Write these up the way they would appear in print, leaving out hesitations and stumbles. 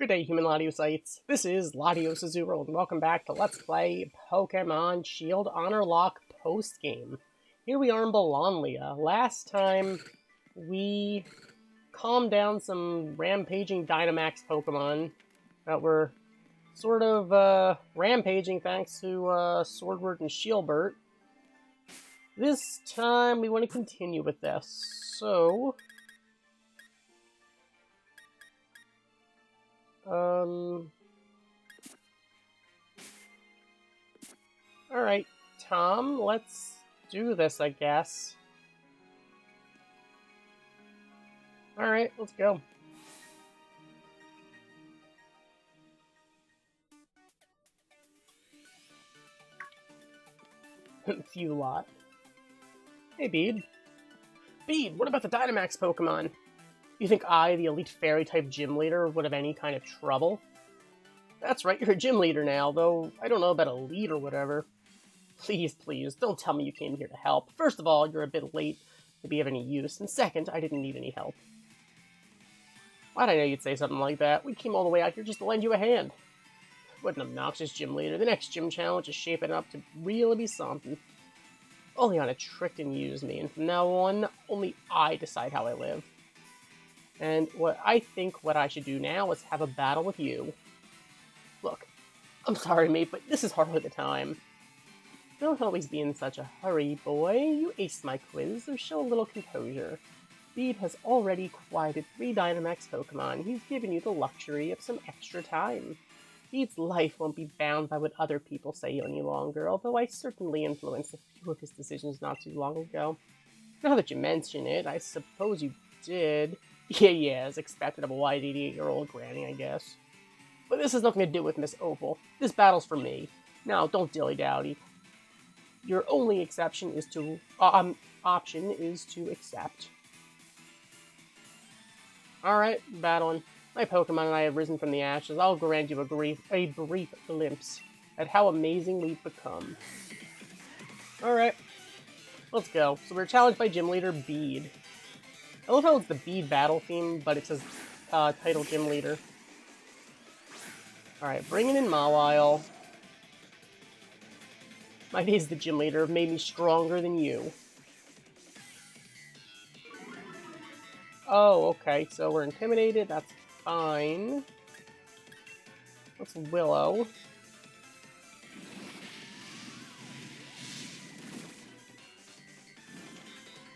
Good day, human Latiosites. This is LatiosAzurill, and welcome back to Let's Play Pokemon Shield Honorlocke post-game. Here we are in Bolonlia. Last time, we calmed down some rampaging Dynamax Pokemon that were sort of rampaging thanks to Swordward and Shieldbert. This time, we want to continue with this, so... Alright, Tom, let's do this, I guess. Alright, let's go. Few lot. Hey, Bede. Bede, what about the Dynamax Pokemon? You think I, the elite fairy-type gym leader, would have any kind of trouble? That's right, you're a gym leader now, though I don't know about elite or whatever. Please, please, don't tell me you came here to help. First of all, you're a bit late to be of any use, and second, I didn't need any help. Why'd I know you'd say something like that? We came all the way out here just to lend you a hand. What an obnoxious gym leader. The next gym challenge is shaping up to really be something. Oleana tricked and used me, and from now on, only I decide how I live. And what I should do now is have a battle with you. Look, I'm sorry, mate, but this is hardly the time. Don't always be in such a hurry, boy. You aced my quiz, so show a little composure. Bede has already quieted 3 Dynamax Pokemon. He's given you the luxury of some extra time. Bede's life won't be bound by what other people say any longer, although I certainly influenced a few of his decisions not too long ago. Now that you mention it, I suppose you did. Yeah, as expected of a wise 88-year-old granny, I guess. But this has nothing to do with Miss Opal. This battle's for me. Now, don't dilly-dally. Your only option is to accept. Alright, battling. My Pokemon and I have risen from the ashes. I'll grant you a brief glimpse at how amazing we've become. Alright, let's go. So we're challenged by Gym Leader Bede. I love how it's the Bede battle theme, but it says title Gym Leader. Alright, bringing in Mawile. My days as the Gym Leader have made me stronger than you. Oh, okay, so we're intimidated, that's fine. That's Willow.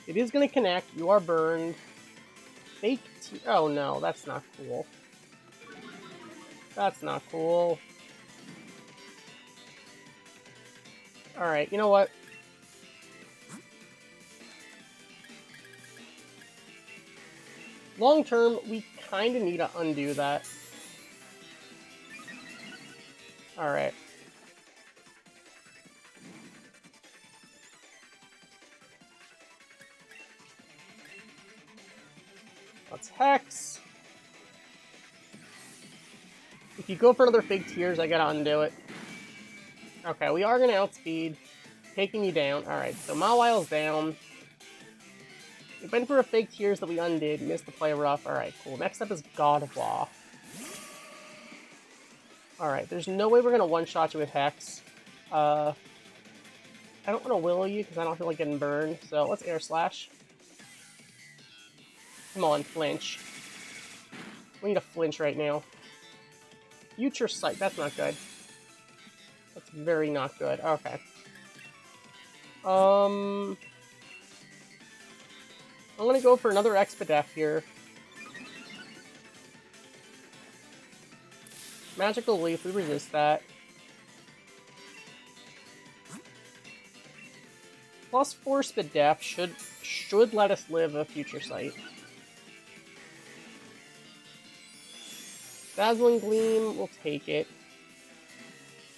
It is going to connect, you are burned. Fake oh no, that's not cool. That's not cool. Alright, you know what? Long term, we kind of need to undo that. Alright. Let's Hex. If you go for another Fig Tears, I gotta undo it. Okay, we are gonna outspeed, taking you down. Alright, so Mawile's down. We went for a Fig Tears that we undid, missed the play rough. Alright, cool. Next up is Godwa. Alright, there's no way we're gonna one-shot you with Hex. I don't want to Willow you because I don't feel like getting burned, so let's Air Slash. Come on, flinch. We need a flinch right now. Future Sight, that's not good. That's very not good. Okay. I'm gonna go for another Expedef here. Magical Leaf, we resist that. Plus 4 Spidef should let us live a Future Sight. Dazzling Gleam, we'll take it.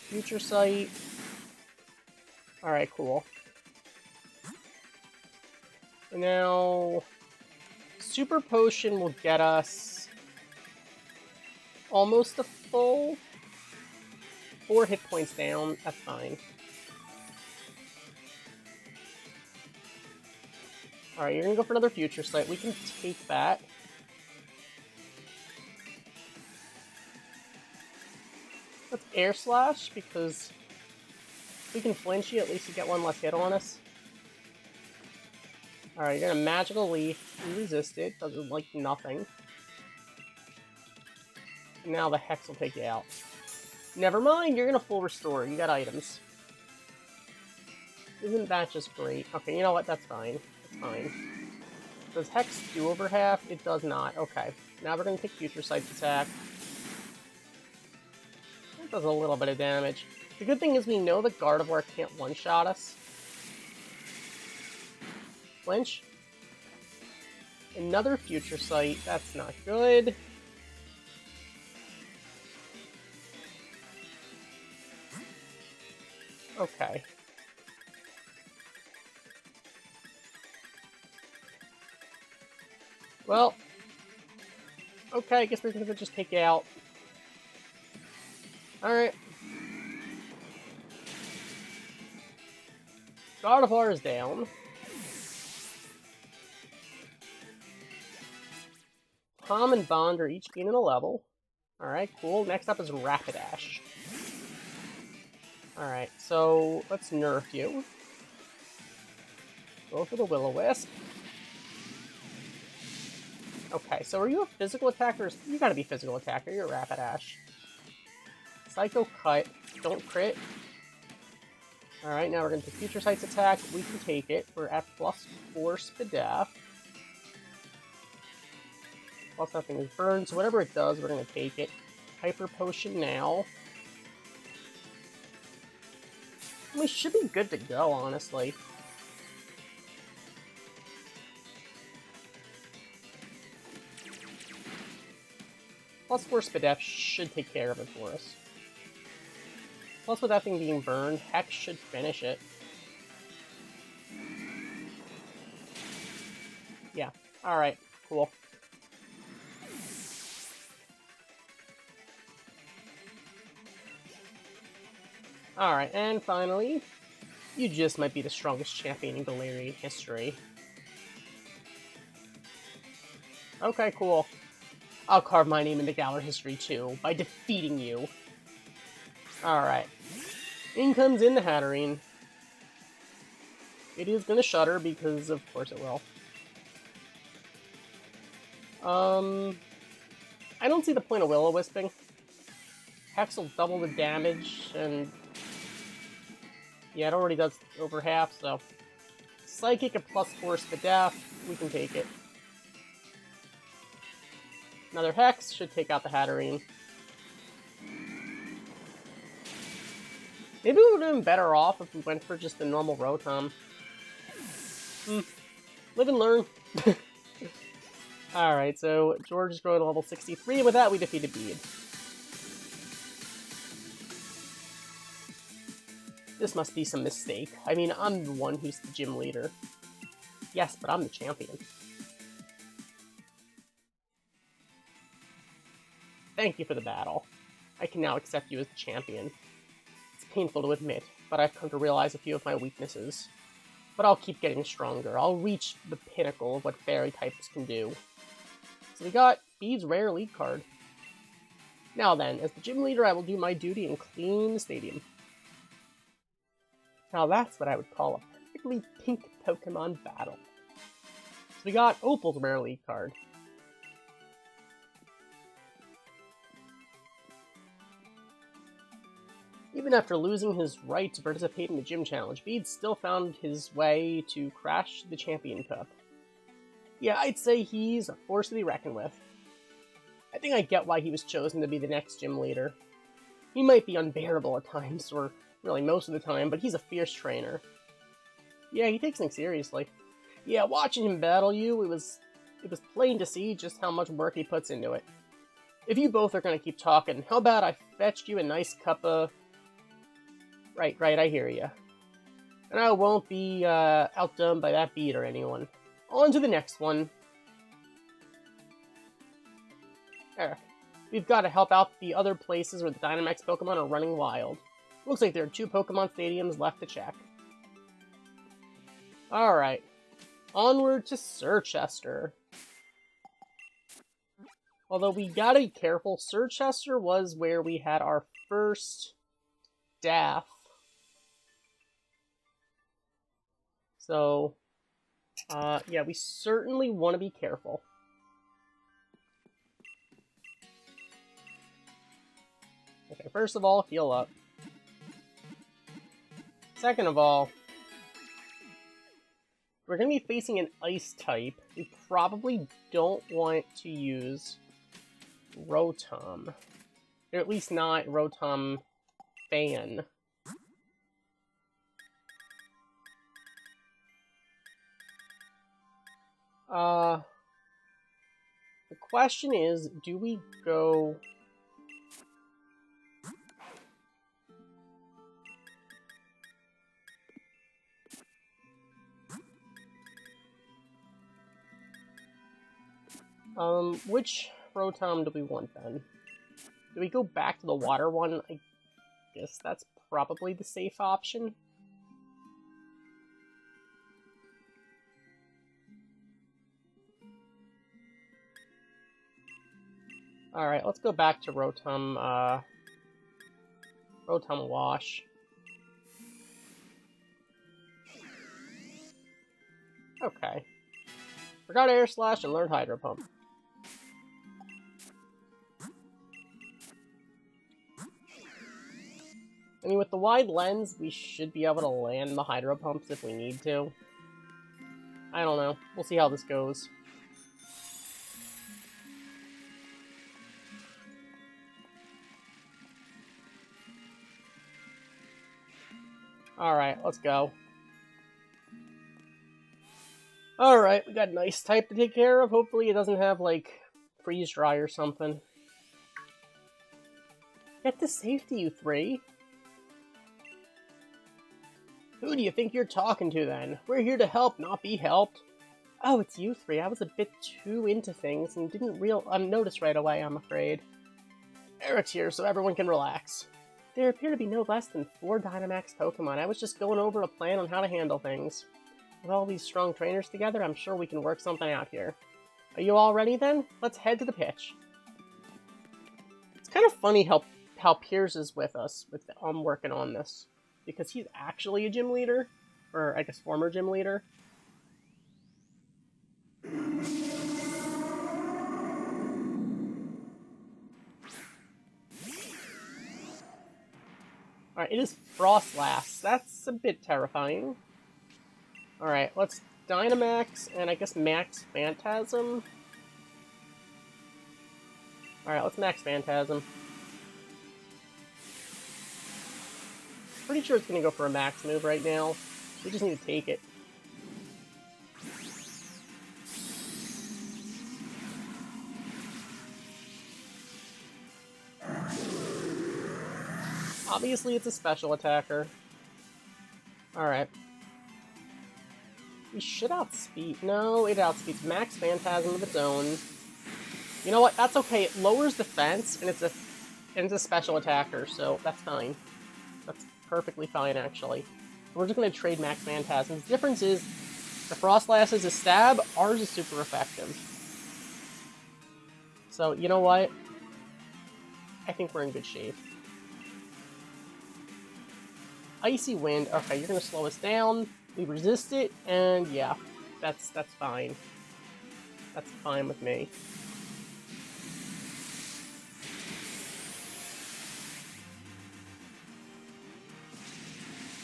Future Sight. Alright, cool. And now, Super Potion will get us almost a full 4 hit points down. That's fine. Alright, you're gonna go for another Future Sight. We can take that. Air Slash, because if we can flinch you, at least you get one less hit on us. Alright, you're gonna Magical Leaf. You resist it, does like nothing. Now the Hex will take you out. Never mind, you're gonna full restore. You got items. Isn't that just great? Okay, you know what? That's fine. That's fine. Does Hex do over half? It does not. Okay. Now we're gonna take Future Sight's attack. That does a little bit of damage. The good thing is we know that Gardevoir can't one-shot us. Flinch. Another Future Sight. That's not good. Okay. Well. Okay, I guess we're gonna just take it out. Alright. Gardevoir is down. Tom and Bond are each gaining a level. Alright, cool. Next up is Rapidash. Alright, so let's nerf you. Go for the Will-O-Wisp. Okay, so are you a physical attacker? You gotta be physical attacker. You're a Rapidash. Psycho Cut. Don't crit. Alright, now we're going to Future Sight's attack. We can take it. We're at +4 Spadaf. Plus nothing is burned, so whatever it does, we're going to take it. Hyper Potion now. We should be good to go, honestly. +4 Spadaf should take care of it for us. Plus, with that thing being burned, Hex should finish it. Yeah. Alright. Cool. Alright, and finally, you just might be the strongest champion in Galarian history. Okay, cool. I'll carve my name into Galar history too, by defeating you. Alright. In comes in the Hatterene. It is gonna shudder because of course it will. I don't see the point of Will-O-Wisping. Hex will double the damage, and yeah, it already does over half, so Psychic at +4 Spadaf, we can take it. Another Hex should take out the Hatterene. Maybe we would have been better off if we went for just the normal Rotom. Live and learn. Alright, so George is growing to level 63, and with that we defeated Bede. This must be some mistake. I mean, I'm the one who's the gym leader. Yes, but I'm the champion. Thank you for the battle. I can now accept you as the champion. It's painful to admit, but I've come to realize a few of my weaknesses. But I'll keep getting stronger. I'll reach the pinnacle of what fairy types can do. So we got Bede's rare lead card. Now then, as the gym leader, I will do my duty and clean the stadium. Now that's what I would call a perfectly pink Pokemon battle. So we got Opal's rare lead card. Even after losing his right to participate in the gym challenge, Bede still found his way to crash the Champion Cup. Yeah, I'd say he's a force to be reckoned with. I think I get why he was chosen to be the next gym leader. He might be unbearable at times, or really most of the time, but he's a fierce trainer. Yeah, he takes things seriously. Yeah, watching him battle you, it was plain to see just how much work he puts into it. If you both are going to keep talking, how about I fetched you a nice cup of... Right, I hear you. And I won't be outdone by that Bede or anyone. On to the next one. There. We've got to help out the other places where the Dynamax Pokemon are running wild. Looks like there are 2 Pokemon stadiums left to check. Alright. Onward to Sirchester. Although we gotta be careful, Sirchester was where we had our first death. So, yeah, we certainly want to be careful. Okay, first of all, heal up. Second of all, we're going to be facing an ice type. We probably don't want to use Rotom. Or at least not Rotom Fan. The question is, do we go... which Rotom do we want then? Do we go back to the water one? I guess that's probably the safe option. Alright, let's go back to Rotom, Rotom Wash. Okay. Forgot Air Slash and learned Hydro Pump. I mean, with the wide lens, we should be able to land the Hydro Pumps if we need to. I don't know. We'll see how this goes. Alright, let's go. Alright, we got an ice type to take care of. Hopefully it doesn't have, like, freeze dry or something. Get to safety, you three. Who do you think you're talking to, then? We're here to help, not be helped. Oh, it's you three. I was a bit too into things and didn't notice right away, I'm afraid. Eric's here, so everyone can relax. There appear to be no less than 4 Dynamax Pokemon. I was just going over a plan on how to handle things. With all these strong trainers together, I'm sure we can work something out here. Are you all ready, then? Let's head to the pitch. It's kind of funny how Piers is with us, working on this. Because he's actually a gym leader. Or, I guess, former gym leader. Alright, it is Frostlass. That's a bit terrifying. Alright, let's Dynamax and I guess Max Phantasm. Alright, let's Max Phantasm. Pretty sure it's going to go for a max move right now. We just need to take it. Obviously, it's a special attacker. Alright. We should outspeed. No, it outspeeds Max Phantasm of its own. You know what? That's okay. It lowers defense, and it's a special attacker, so that's fine. That's perfectly fine, actually. We're just going to trade Max Phantasm. The difference is, the Frostlass is a stab, ours is super effective. So, you know what? I think we're in good shape. Icy Wind. Okay, you're going to slow us down. We resist it, and yeah, that's fine. That's fine with me.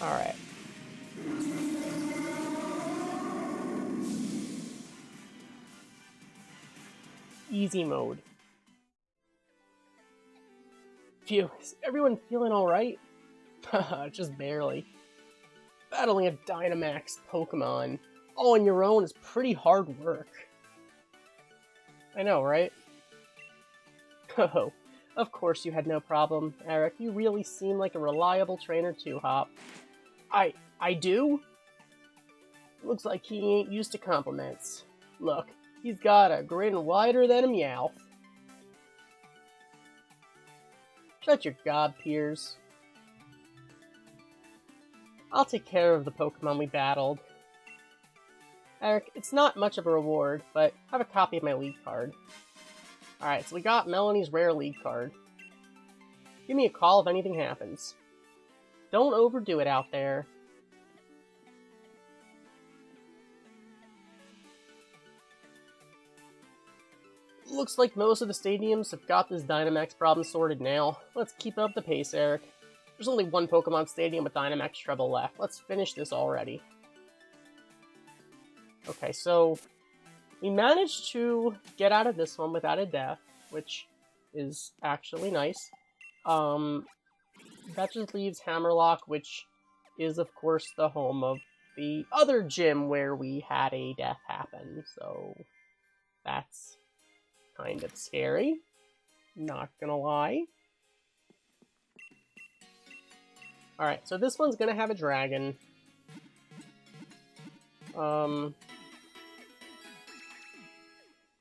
Alright. Easy mode. Phew, is everyone feeling alright? Haha, just barely. Battling a Dynamax Pokemon all on your own is pretty hard work. I know, right? Oh, of course you had no problem, Eric. You really seem like a reliable trainer too, Hop. I do? Looks like he ain't used to compliments. Look, he's got a grin wider than a Meowth. Shut your gob, Piers. I'll take care of the Pokemon we battled. Eric, it's not much of a reward, but have a copy of my league card. Alright, so we got Melanie's rare league card. Give me a call if anything happens. Don't overdo it out there. Looks like most of the stadiums have got this Dynamax problem sorted now. Let's keep up the pace, Eric. There's only one Pokemon Stadium with Dynamax trouble left. Let's finish this already. Okay, so we managed to get out of this one without a death, which is actually nice. That just leaves Hammerlock, which is, of course, the home of the other gym where we had a death happen. So that's kind of scary. Not gonna lie. Alright, so this one's gonna have a dragon. Do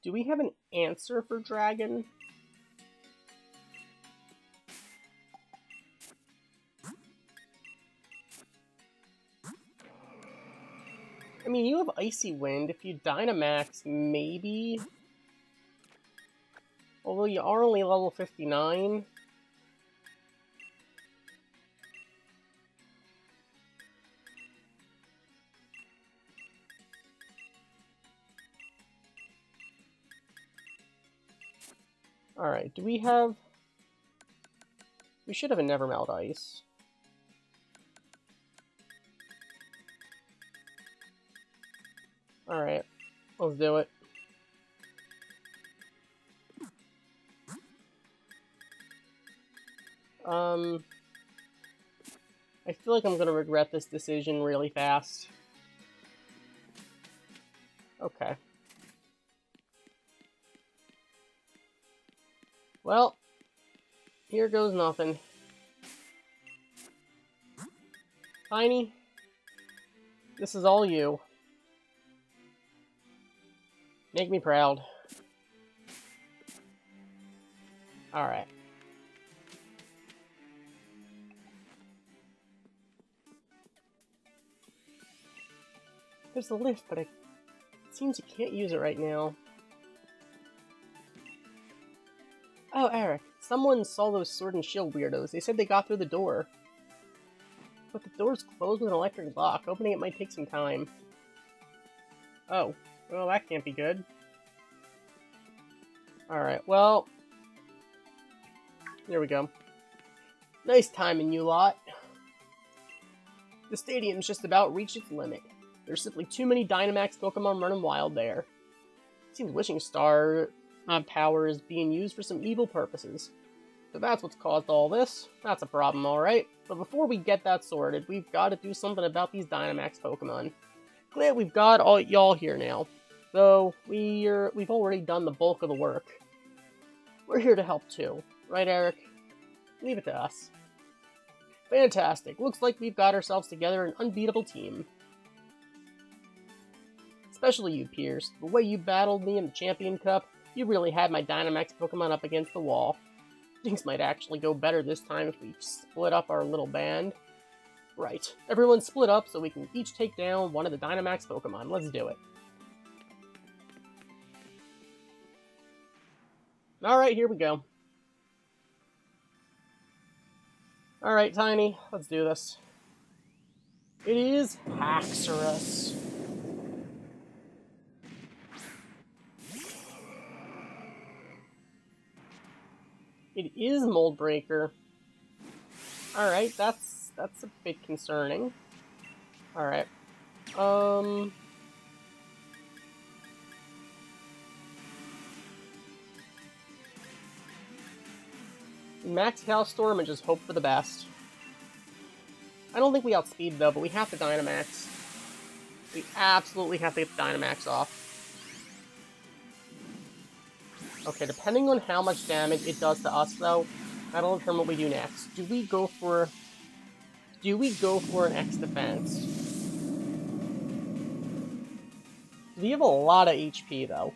we have an answer for dragon? I mean, you have Icy Wind. If you Dynamax, maybe. Although you are only level 59. Alright, do we have... We should have a Never Melt Ice. Alright, let's do it. I feel like I'm gonna regret this decision really fast. Okay. Well, here goes nothing. Tiny, this is all you. Make me proud. Alright. There's the lift, but it seems you can't use it right now. Oh, Eric, someone saw those Sword and Shield weirdos. They said they got through the door. But the door's closed with an electric lock. Opening it might take some time. Oh, well, that can't be good. Alright, well... Here we go. Nice timing, you lot. The stadium's just about reached its limit. There's simply too many Dynamax Pokemon running wild there. Seems Wishing Star power is being used for some evil purposes. So that's what's caused all this. That's a problem, alright. But before we get that sorted, we've got to do something about these Dynamax Pokemon. Glad we've got all y'all here now. Though, we've already done the bulk of the work. We're here to help too. Right, Eric? Leave it to us. Fantastic. Looks like we've got ourselves together an unbeatable team. Especially you, Pierce. The way you battled me in the Champion Cup, you really had my Dynamax Pokemon up against the wall. Things might actually go better this time if we split up our little band. Right. Everyone split up so we can each take down one of the Dynamax Pokemon. Let's do it. Alright, here we go. Alright, Tiny, let's do this. It is Haxorus. It is Mold Breaker. Alright, that's a bit concerning. Alright. Max Calstorm and just hope for the best. I don't think we outspeed though, but we have to Dynamax. We absolutely have to get the Dynamax off. Okay, depending on how much damage it does to us, though, that'll determine what we do next. Do we go for an X defense? We have a lot of HP, though.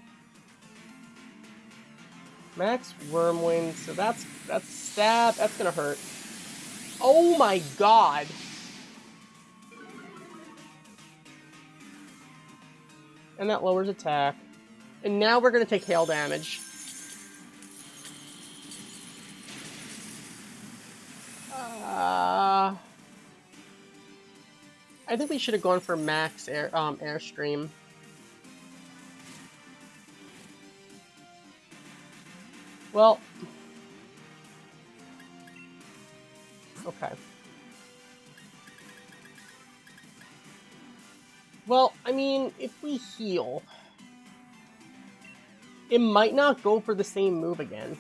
Max Wormwind, so that's stab. That's gonna hurt. Oh my god! And that lowers attack. And now we're gonna take hail damage. I think we should have gone for max airstream. Well, okay. Well, I mean, if we heal, it might not go for the same move again.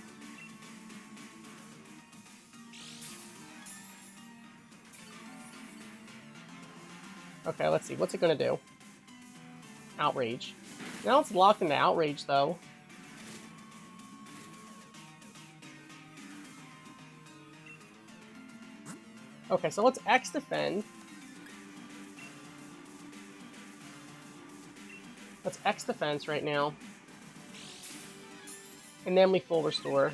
Okay, let's see. What's it gonna do? Outrage. Now it's locked into Outrage, though. Okay, so let's X defend. Let's X defense right now. And then we full restore.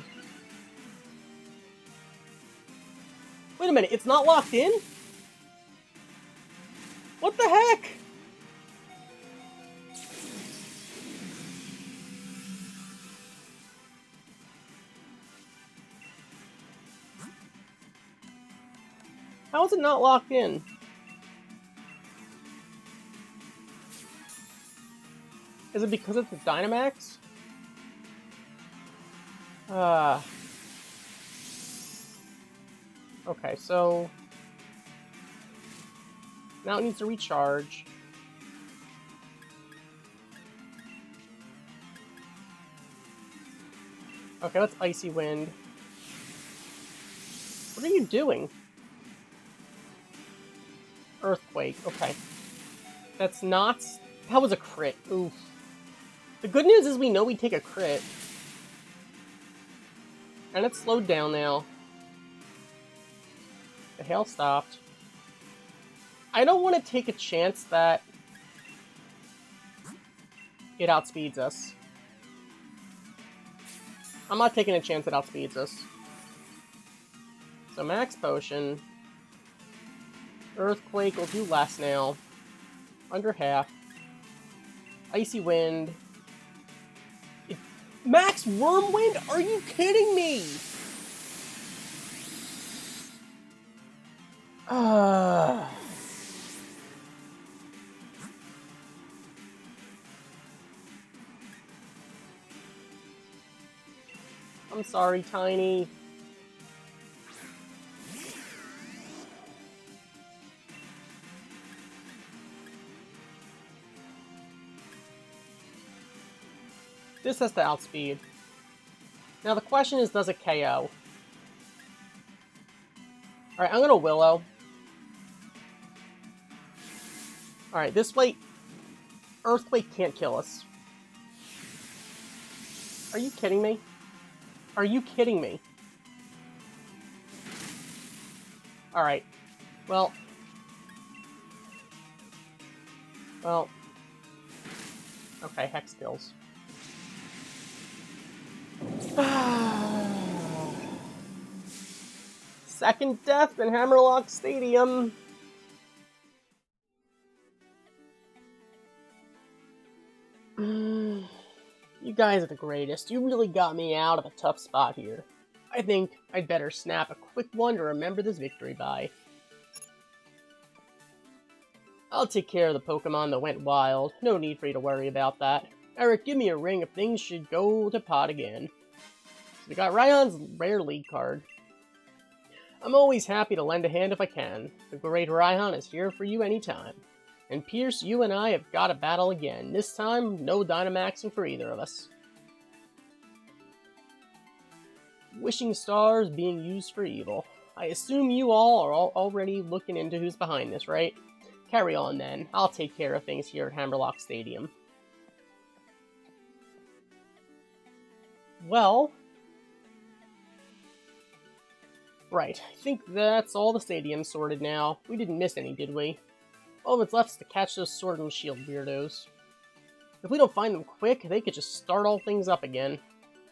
Wait a minute, it's not locked in? What the heck? How is it not locked in? Is it because it's the Dynamax? Okay, so now it needs to recharge. Okay, let's Icy Wind. What are you doing? Earthquake, okay. That's not... That was a crit. Oof. The good news is we know we take a crit. And it's slowed down now. The hail stopped. I don't want to take a chance that it outspeeds us. I'm not taking a chance it outspeeds us. So max potion. Earthquake will do less now. Under half. Icy Wind. Max Wormwind? Are you kidding me? I'm sorry, Tiny. This has to outspeed. Now the question is, does it KO? Alright, I'm gonna Willow. Alright, this way, Earthquake can't kill us. Are you kidding me? Are you kidding me? Alright. Well. Okay, Hex kills. Second death in Hammerlock Stadium. You guys are the greatest. You really got me out of a tough spot here. I think I'd better snap a quick one to remember this victory by. I'll take care of the Pokemon that went wild. No need for you to worry about that. Eric, give me a ring if things should go to pot again. So we got Ryan's rare lead card. I'm always happy to lend a hand if I can. The great Ryan is here for you anytime. And Pierce, you and I have got a battle again. This time, no Dynamaxing for either of us. Wishing stars being used for evil. I assume you all are already looking into who's behind this, right? Carry on then. I'll take care of things here at Hammerlock Stadium. Well... Right, I think that's all the stadiums sorted now. We didn't miss any, did we? All that's left is to catch those Sword and Shield weirdos. If we don't find them quick, they could just start all things up again.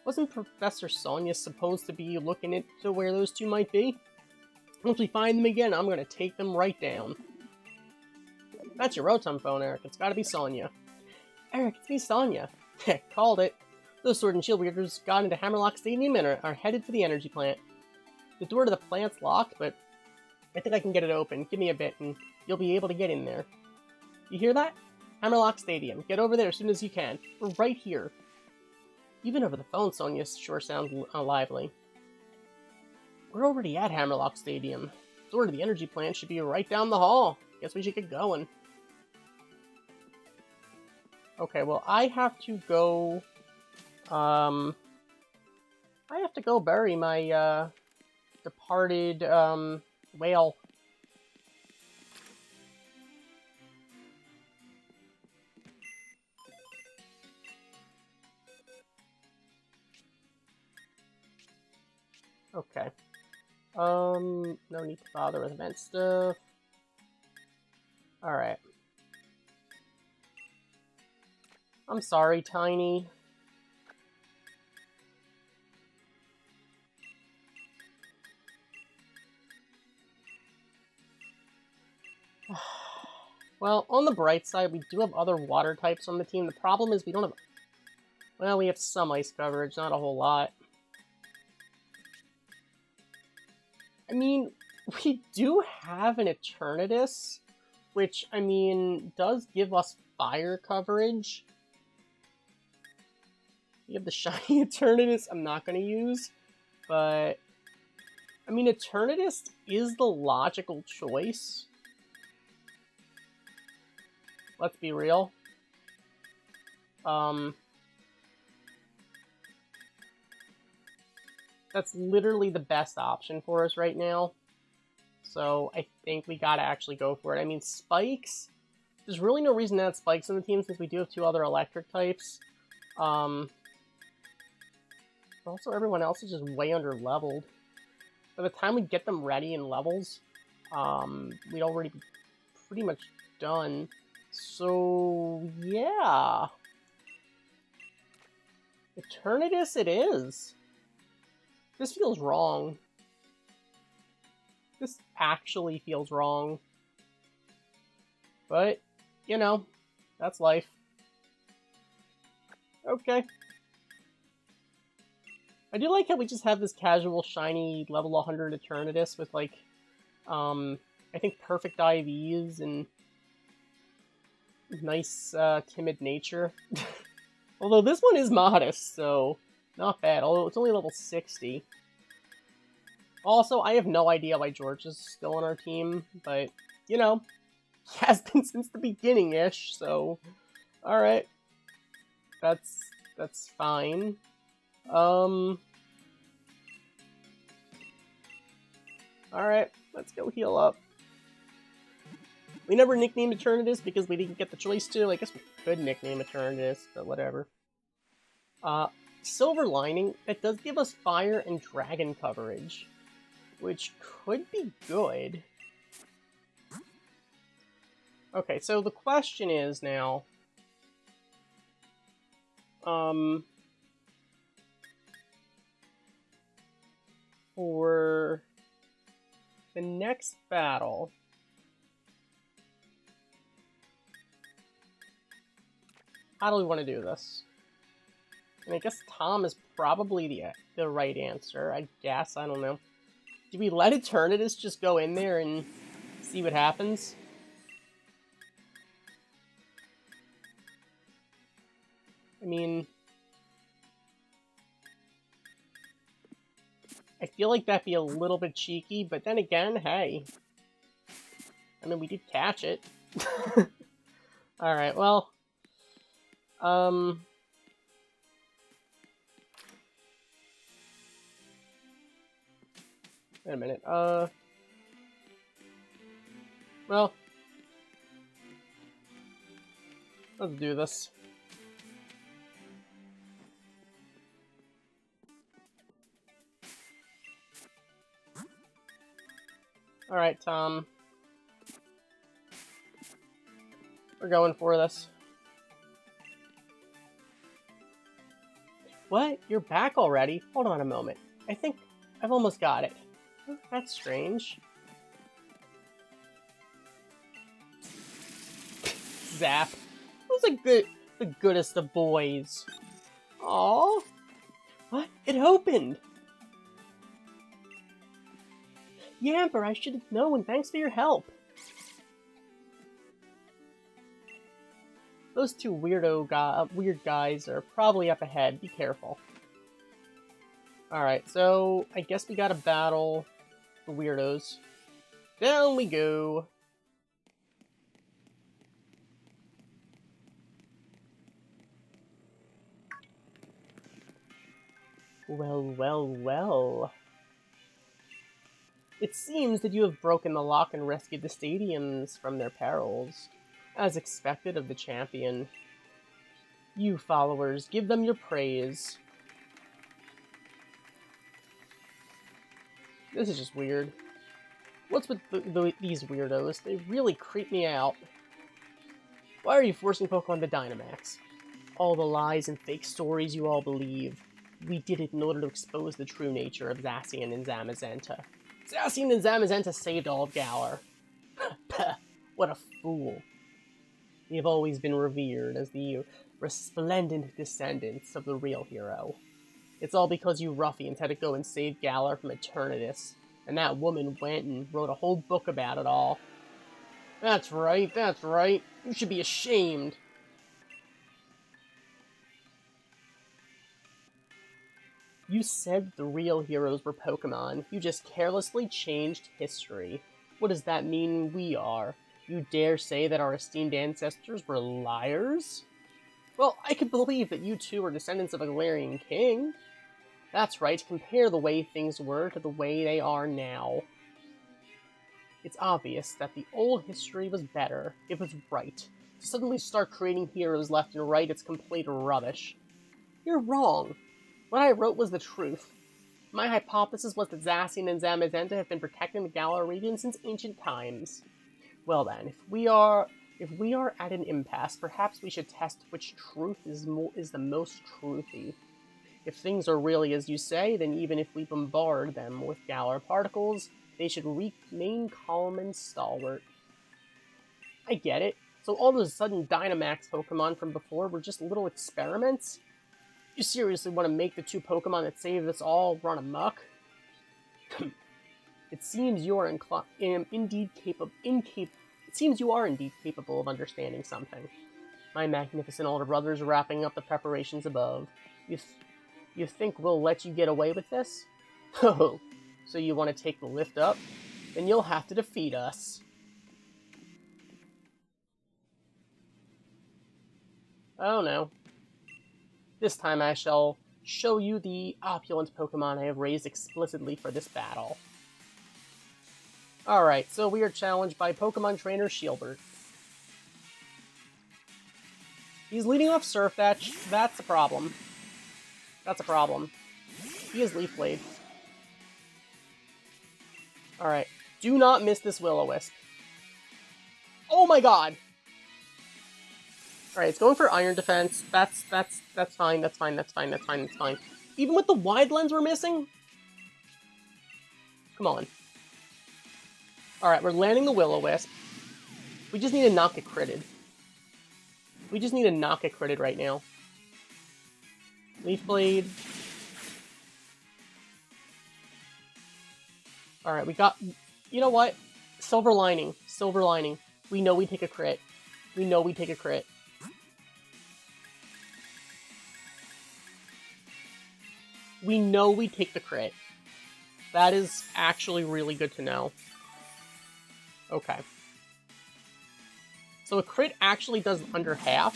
Wasn't Professor Sonia supposed to be looking into where those two might be? Once we find them again, I'm going to take them right down. That's your Rotom phone, Eric. It's gotta be Sonia. Eric, it's me, Sonia. Called it. Those Sword and Shield weirdos got into Hammerlock Stadium and are headed for the energy plant. The door to the plant's locked, but I think I can get it open. Give me a bit, and you'll be able to get in there. You hear that? Honorlocke Stadium. Get over there as soon as you can. We're right here. Even over the phone, Sonia sure sounds lively. We're already at Honorlocke Stadium. Door to the energy plant should be right down the hall. Guess we should get going. Okay, well, I have to go... I have to go bury my, departed, whale. Okay. No need to bother with event stuff. Alright. I'm sorry, Tiny. Well, on the bright side, we do have other water types on the team. The problem is we don't have... Well, we have some ice coverage, not a whole lot. I mean, we do have an Eternatus, which, I mean, does give us fire coverage. We have the shiny Eternatus I'm not going to use, but... I mean, Eternatus is the logical choice. Let's be real. That's literally the best option for us right now. So I think we gotta actually go for it. I mean, Spikes... There's really no reason to add Spikes on the team since we do have two other electric types. Also, everyone else is just way under-leveled. By the time we get them ready in levels, we'd already be pretty much done. So, yeah. Eternatus it is. This feels wrong. This actually feels wrong. But, you know, that's life. Okay. I do like how we just have this casual, shiny, level 100 Eternatus with, like, I think perfect IVs and nice, timid nature. Although this one is modest, so not bad. Although it's only level 60. Also, I have no idea why George is still on our team, but, you know, he has been since the beginning-ish, so, alright. That's fine. Alright, let's go heal up. We never nicknamed Eternatus because we didn't get the choice to. I guess we could nickname Eternatus, but whatever. Silver Lining, that does give us fire and dragon coverage, which could be good. Okay, so the question is now... for the next battle... How do we want to do this? And I guess Tom is probably the right answer, I guess. I don't know. Do we let Eternatus just go in there and see what happens? I mean... I feel like that'd be a little bit cheeky, but then again, hey. I mean, we did catch it. Alright, well... Wait a minute, well... Let's do this. Alright, Tom. We're going for this. What? You're back already? Hold on a moment. I think I've almost got it. That's strange. Zap. That was the goodest of boys. Aww. What? It opened! Yamper, I should have known. Thanks for your help. Those two weird guys are probably up ahead. Be careful. Alright, so I guess we gotta battle the weirdos. Down we go. Well, well, well. It seems that you have broken the lock and rescued the stadiums from their perils, as expected of the champion. You followers, give them your praise. This is just weird. What's with these weirdos? They really creep me out. Why are you forcing Pokemon to Dynamax? All the lies and fake stories you all believe. We did it in order to expose the true nature of Zacian and Zamazenta. Zacian and Zamazenta saved all of Galar. What a fool. We have always been revered as the resplendent descendants of the real hero. It's all because you ruffians had to go and save Galar from Eternatus, and that woman went and wrote a whole book about it all. That's right, that's right. You should be ashamed. You said the real heroes were Pokemon. You just carelessly changed history. What does that mean we are? You dare say that our esteemed ancestors were liars? Well, I could believe that you two are descendants of a Galarian king. That's right, compare the way things were to the way they are now. It's obvious that the old history was better. It was right. To suddenly start creating heroes left and right, it's complete rubbish. You're wrong. What I wrote was the truth. My hypothesis was that Zacian and Zamazenta have been protecting the Galar region since ancient times. Well then, if we are at an impasse, perhaps we should test which truth is the most truthy. If things are really as you say, then even if we bombard them with Galar particles, they should remain calm and stalwart. I get it. So all of a sudden Dynamax Pokemon from before were just little experiments? You seriously want to make the two Pokemon that saved us all run amok? It seems you are indeed capable of understanding something. My magnificent older brother is wrapping up the preparations above. You think we'll let you get away with this? Oh, so you want to take the lift up? Then you'll have to defeat us. Oh no. This time I shall show you the opulent Pokemon I have raised explicitly for this battle. Alright, so we are challenged by Pokemon Trainer Shielbert. He's leading off Surf Thatch. That's a problem. That's a problem. He is Leaf Blade. Alright, do not miss this Will-O-Wisp. Oh my god! Alright, it's going for Iron Defense. That's fine, that's fine. Even with the Wide Lens we're missing? Come on. Alright, we're landing the Will-O-Wisp. We just need to not get critted. We just need to not get critted right now. Leaf Blade. Alright, we got... You know what? Silver Lining. Silver Lining. We know we take a crit. We know we take a crit. We know we take the crit. That is actually really good to know. Okay. So a crit actually does under half.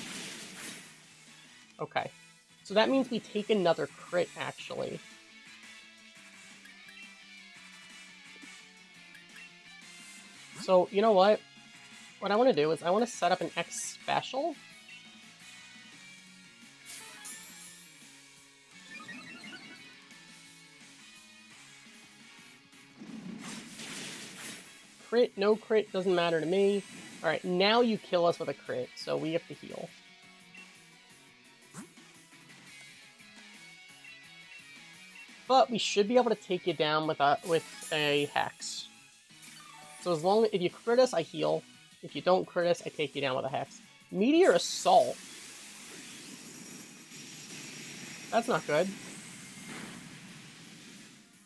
Okay. So that means we take another crit, actually. So, you know what? What I want to do is I want to set up an X special. Crit, no crit, doesn't matter to me. Alright, now you kill us with a crit, so we have to heal. But we should be able to take you down with a Hex. So as long as if you crit us, I heal. If you don't crit us, I take you down with a Hex. Meteor Assault. That's not good.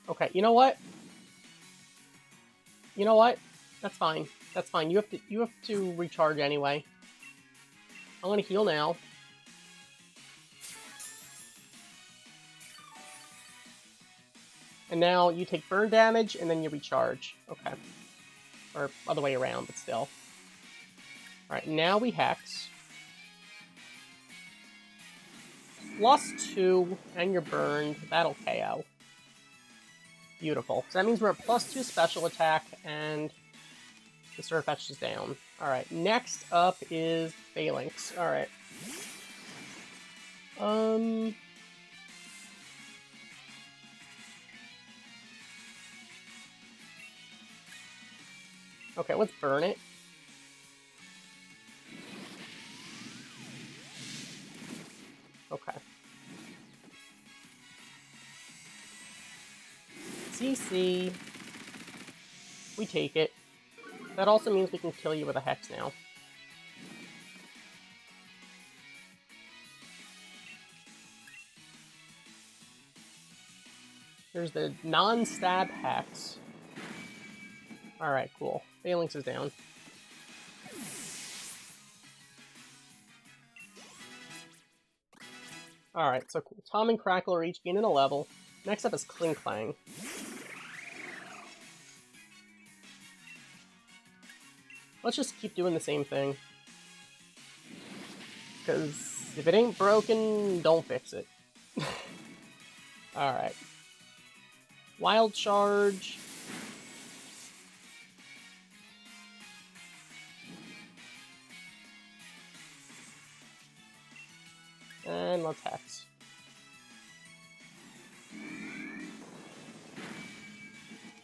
Okay, you know what? You know what? That's fine. That's fine. You have to recharge anyway. I'm gonna heal now. And now you take burn damage, and then you recharge. Okay. Or other way around, but still. Alright, now we Hex. +2, and you're burned. That'll KO. Beautiful. So that means we're at +2 special attack, and the Surfetch is down. Alright, next up is Phalanx. Alright. Okay, let's burn it. Okay. CC. We take it. That also means we can kill you with a Hex now. There's the non-stab Hex. Alright, cool. Phalanx is down. Alright, so cool. Tom and Crackle are each gaining a level. Next up is Kling Clang. Let's just keep doing the same thing. Because if it ain't broken, don't fix it. Alright. Wild Charge. And let's Hex.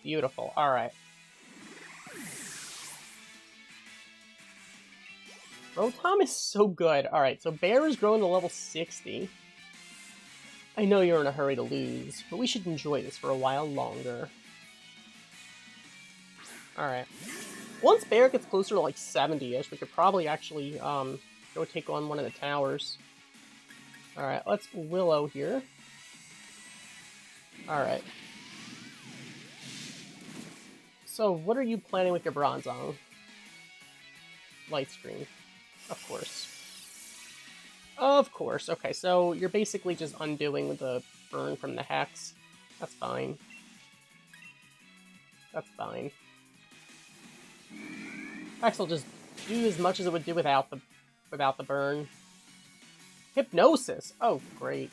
Beautiful. Alright. Rotom is so good. Alright, so Bear is growing to level 60. I know you're in a hurry to lose, but we should enjoy this for a while longer. Alright. Once Bear gets closer to like 70-ish, we could probably actually go take on one of the towers. Alright, let's Willow here. Alright. So, what are you planning with your Bronzong? Light Screen. Of course. Of course. Okay, so you're basically just undoing the burn from the Hex. That's fine. That's fine. Hex will just do as much as it would do without the burn. Hypnosis! Oh, great.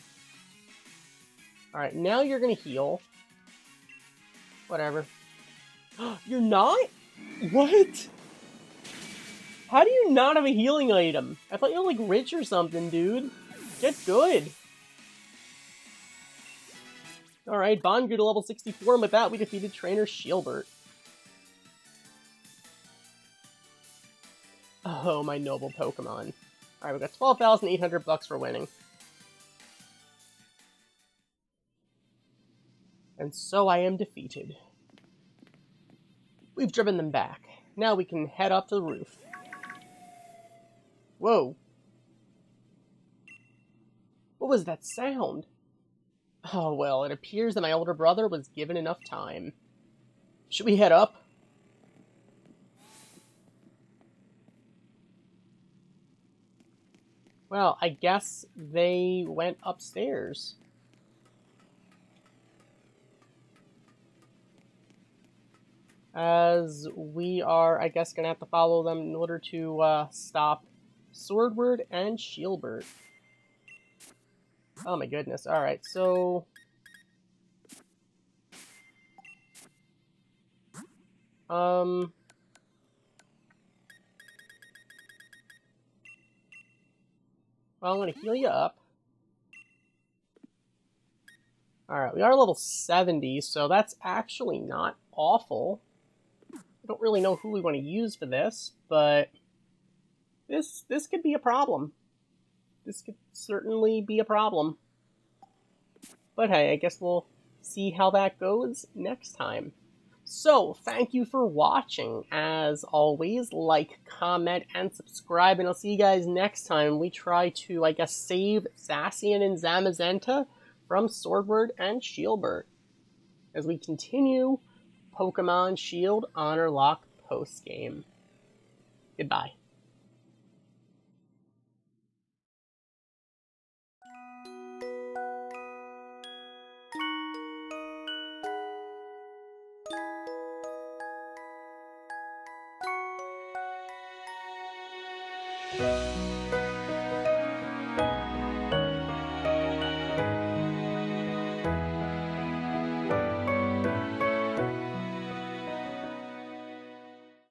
Alright, now you're gonna heal. Whatever. You're not? What? How do you not have a healing item? I thought you were, like, rich or something, dude. Get good. Alright, Bond grew to level 64, and with that, we defeated Trainer Shielbert. Oh, my noble Pokemon. Alright, we got 12,800 bucks for winning. And so I am defeated. We've driven them back. Now we can head up to the roof. Whoa. What was that sound? Oh, well, it appears that my older brother was given enough time. Should we head up? Well, I guess they went upstairs. As we are, I guess, gonna have to follow them in order to stop Swordward and Shielbert. Oh my goodness. Alright, so... Well, I'm gonna heal you up. Alright, we are level 70, so that's actually not awful. I don't really know who we want to use for this, but this could be a problem. This could certainly be a problem. But hey, I guess we'll see how that goes next time. So, thank you for watching. As always, like, comment, and subscribe, and I'll see you guys next time. We try to, I guess, save Zacian and Zamazenta from Swordward and Shielbert as we continue Pokemon Shield Honorlocke postgame. Goodbye.